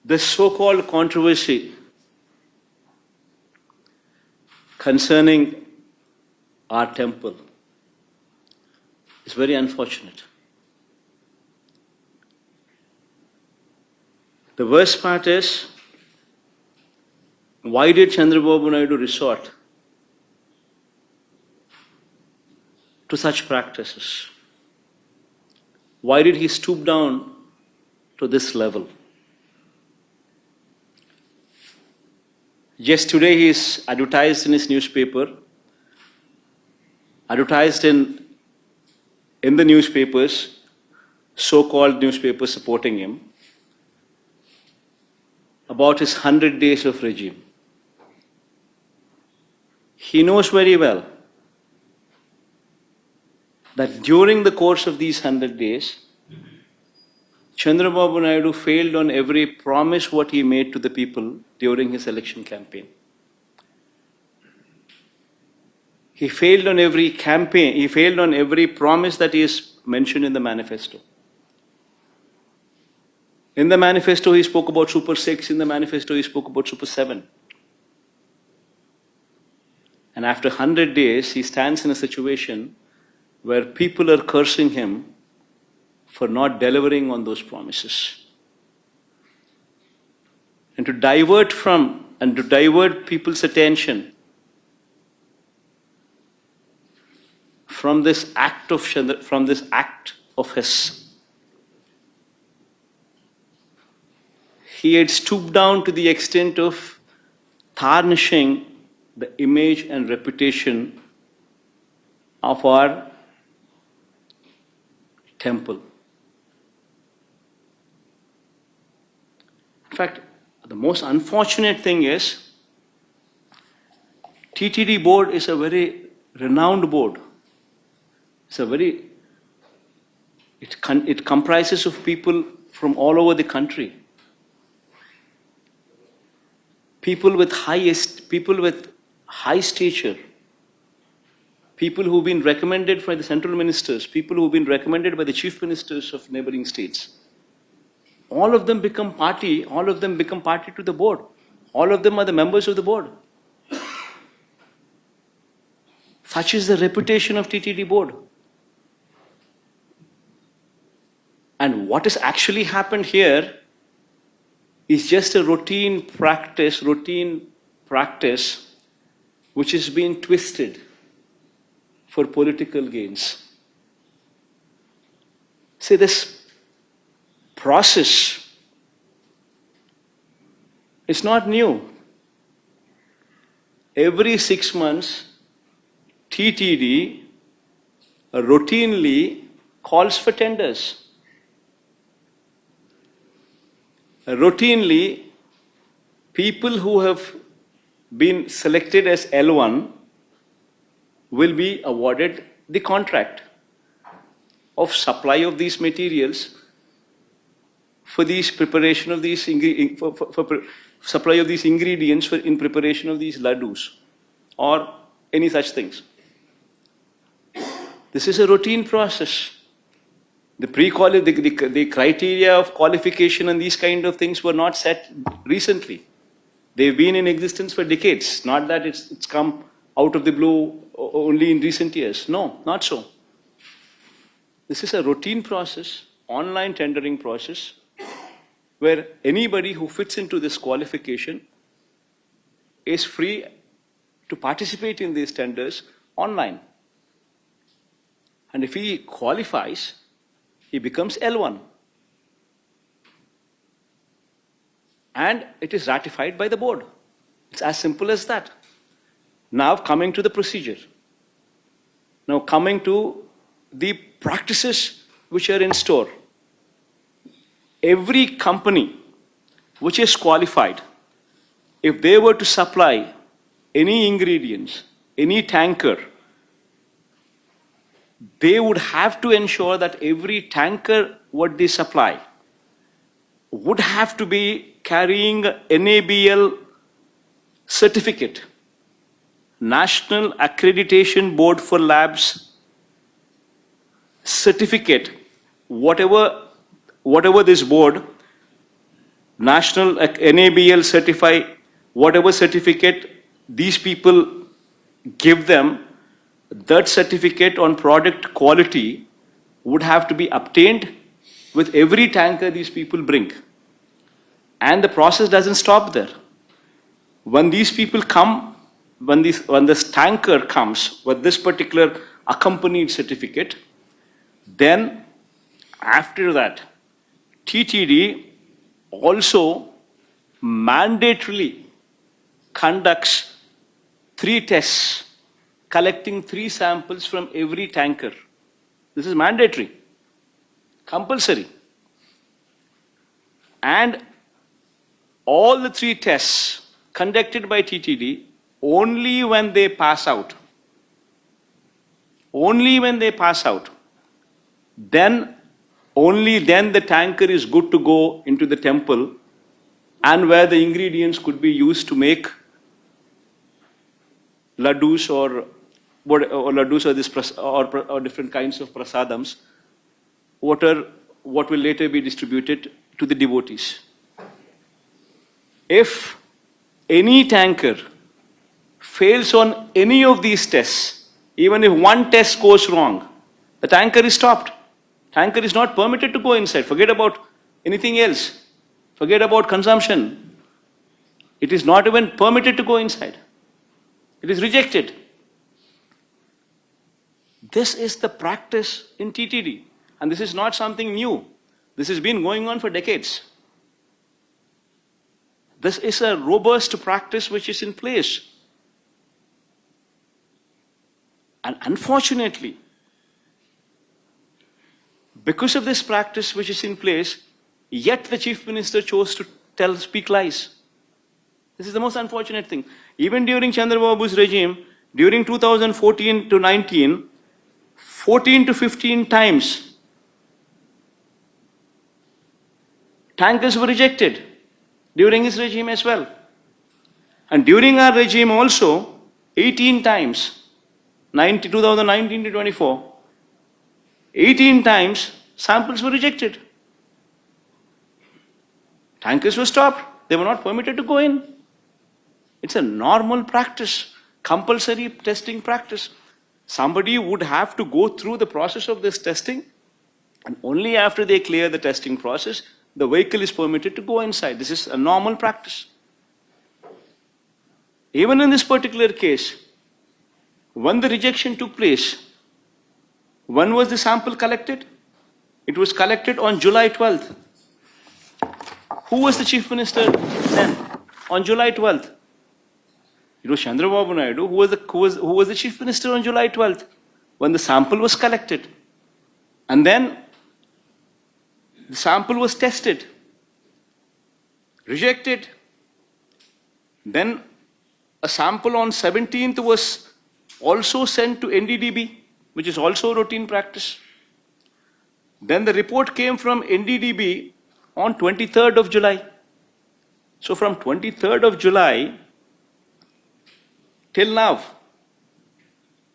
this so-called controversy concerning our temple is very unfortunate. The worst part is, why did Chandrababu Naidu resort to such practices? Why did he stoop down to this level? Just today he is advertised in his newspaper, advertised in the newspapers, so-called newspapers supporting him, about his 100 days of regime. He knows very well that during the course of these 100 days, Chandrababu Naidu failed on every promise what he made to the people during his election campaign. He failed on every campaign, he failed on every promise that is mentioned in the manifesto. In the manifesto, he spoke about Super 6. In the manifesto, he spoke about Super 7. And after 100 days, he stands in a situation where people are cursing him for not delivering on those promises. And to divert people's attention from this act of his, he had stooped down to the extent of tarnishing the image and reputation of our temple. In fact, the most unfortunate thing is, TTD board is a very renowned board. It comprises of people from all over the country. People with high stature, people who've been recommended by the central ministers, people who've been recommended by the chief ministers of neighboring states. All of them become party to the board. All of them are the members of the board. Such is the reputation of TTD board. And what has actually happened here is just a routine practice which is being twisted for political gains. See, this process is not new. Every 6 months, TTD routinely calls for tenders. Routinely, people who have been selected as L1 will be awarded the contract of supply of these materials for these preparation of these supply of these ingredients in preparation of these Laddoos or any such things. This is a routine process. The criteria of qualification and these kind of things were not set recently. They've been in existence for decades. Not that it's come out of the blue only in recent years. No, not so. This is a routine process, online tendering process, where anybody who fits into this qualification is free to participate in these tenders online. And if he qualifies, he becomes L1. And it is ratified by the board. It's as simple as that. Now coming to the procedure. Now coming to the practices which are in store. Every company which is qualified, if they were to supply any ingredients, any tanker, they would have to ensure that every tanker what they supply would have to be carrying NABL certificate, National Accreditation Board for Labs certificate, whatever this board national NABL certify whatever certificate these people give them, that certificate on product quality would have to be obtained with every tanker these people bring. And the process doesn't stop there. When these people come, when this tanker comes with this particular accompanied certificate, then after that, TTD also mandatorily conducts 3 tests, collecting 3 samples from every tanker. This is mandatory, compulsory. And all the 3 tests conducted by TTD, only when they pass out, then only then the tanker is good to go into the temple, and where the ingredients could be used to make Laddoos or Laddoos or different kinds of prasadams, what will later be distributed to the devotees. If any tanker fails on any of these tests, even if one test goes wrong, the tanker is stopped. Tanker is not permitted to go inside. Forget about anything else. Forget about consumption. It is not even permitted to go inside. It is rejected. This is the practice in TTD. And this is not something new. This has been going on for decades. This is a robust practice which is in place. And unfortunately, because of this practice which is in place, yet the Chief Minister chose to speak lies. This is the most unfortunate thing. Even during Chandrababu's regime, during 2014 to 19, 14 to 15 times, tankers were rejected during his regime as well. And during our regime also, 18 times, 2019 to 24, 18 times samples were rejected. Tankers were stopped. They were not permitted to go in. It's a normal practice, compulsory testing practice. Somebody would have to go through the process of this testing, and only after they clear the testing process, the vehicle is permitted to go inside. This is a normal practice. Even in this particular case, when the rejection took place, when was the sample collected? It was collected on July 12th. Who was the Chief Minister then? On July 12th. It was Chandrababu Naidu who was the Chief Minister on July 12th when the sample was collected. And then the sample was tested, rejected. Then a sample on 17th was also sent to NDTV, which is also routine practice. Then the report came from NDTV on 23rd of July. So from 23rd of July till now,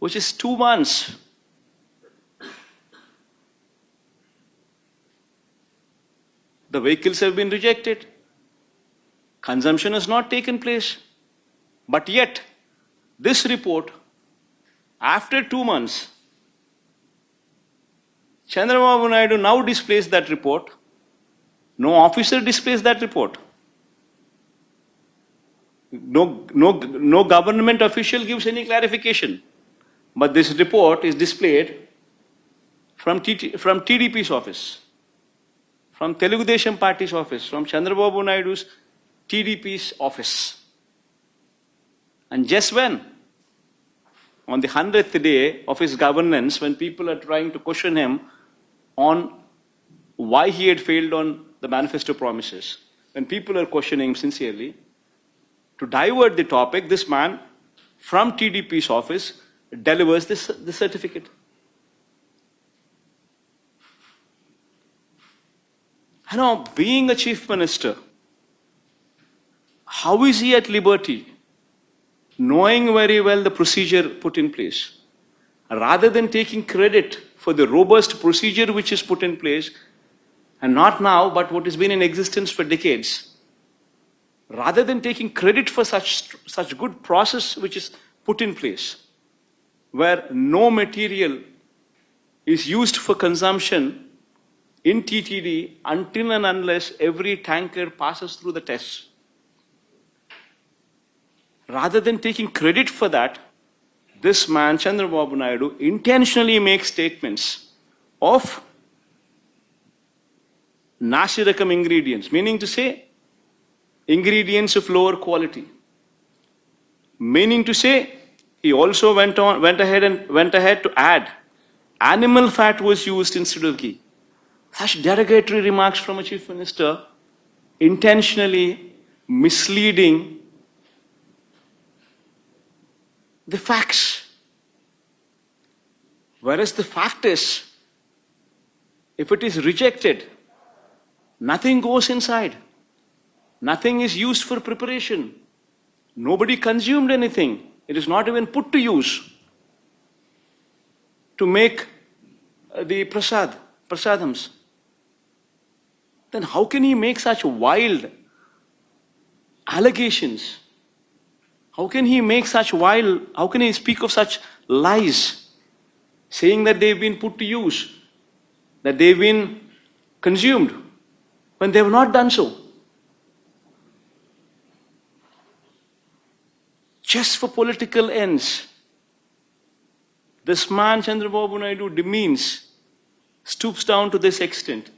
which is 2 months, the vehicles have been rejected. Consumption has not taken place. But yet, this report, after 2 months, Chandrababu Naidu now displays that report. No officer displays that report. No government official gives any clarification. But this report is displayed from TDP's office, from Telugu Desam Party's office, from Chandrababu Naidu's TDP's office. And just when? On the 100th day of his governance, when people are trying to question him on why he had failed on the manifesto promises, when people are questioning him sincerely, to divert the topic, this man from TDP's office delivers the certificate. You know, being a chief minister, how is he at liberty, knowing very well the procedure put in place, rather than taking credit for the robust procedure which is put in place, and not now, but what has been in existence for decades, rather than taking credit for such good process which is put in place, where no material is used for consumption in TTD until and unless every tanker passes through the tests. Rather than taking credit for that, this man, Chandrababu Naidu, intentionally makes statements of Nasirakam ingredients, meaning to say ingredients of lower quality. Meaning to say, he also went ahead to add animal fat was used instead of ghee. Such derogatory remarks from a chief minister, intentionally misleading the facts. Whereas the fact is, if it is rejected, nothing goes inside. Nothing is used for preparation. Nobody consumed anything. It is not even put to use to make the prasadams. Then how can he make such wild allegations? How can he speak of such lies, saying that they've been put to use, that they've been consumed, when they have not done so? Just for political ends, this man, Chandrababu Naidu, demeans, stoops down to this extent.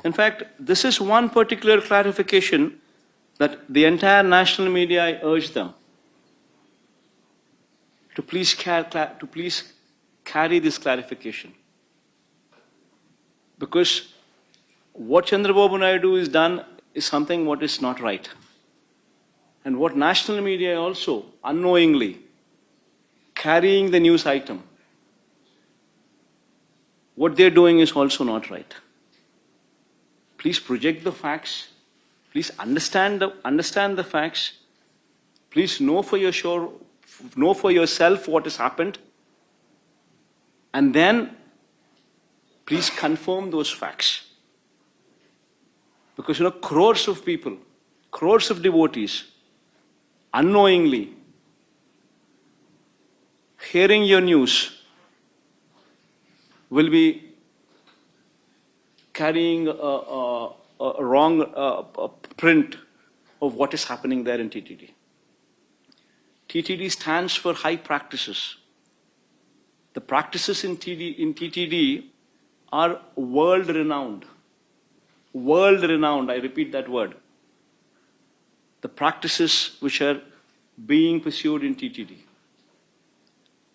In fact, this is one particular clarification that the entire national media, I urge them to please carry this clarification. Because what Chandrababu Naidu has done is something what is not right. And what national media also unknowingly carrying the news item, what they're doing is also not right. Please project the facts. Please understand the facts. Please know for yourself what has happened. And then please confirm those facts. Because crores of people, crores of devotees, unknowingly hearing your news will be carrying a wrong print of what is happening there in TTD. TTD stands for high practices. The practices in TTD are world-renowned. World-renowned, I repeat that word. The practices which are being pursued in TTD.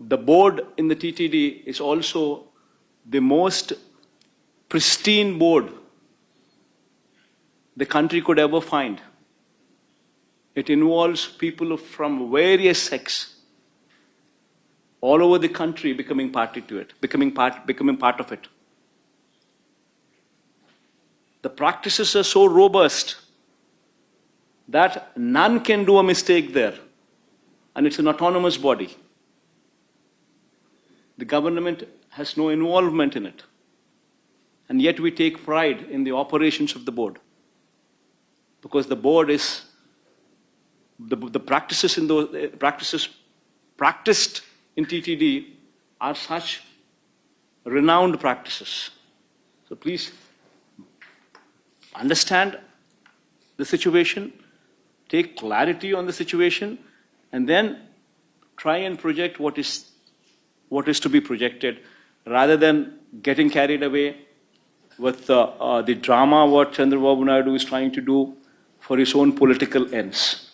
The board in the TTD is also the most pristine board the country could ever find. It involves people from various sects all over the country becoming party to it, becoming part of it. The practices are so robust that none can do a mistake there, and it's an autonomous body. The government has no involvement in it, and yet we take pride in the operations of the board, because the board is the practices in those practices practiced in TTD are such renowned practices. So please understand the situation, take clarity on the situation, and then try and project what is to be projected, rather than getting carried away with the drama what Chandrababu Naidu is trying to do for his own political ends.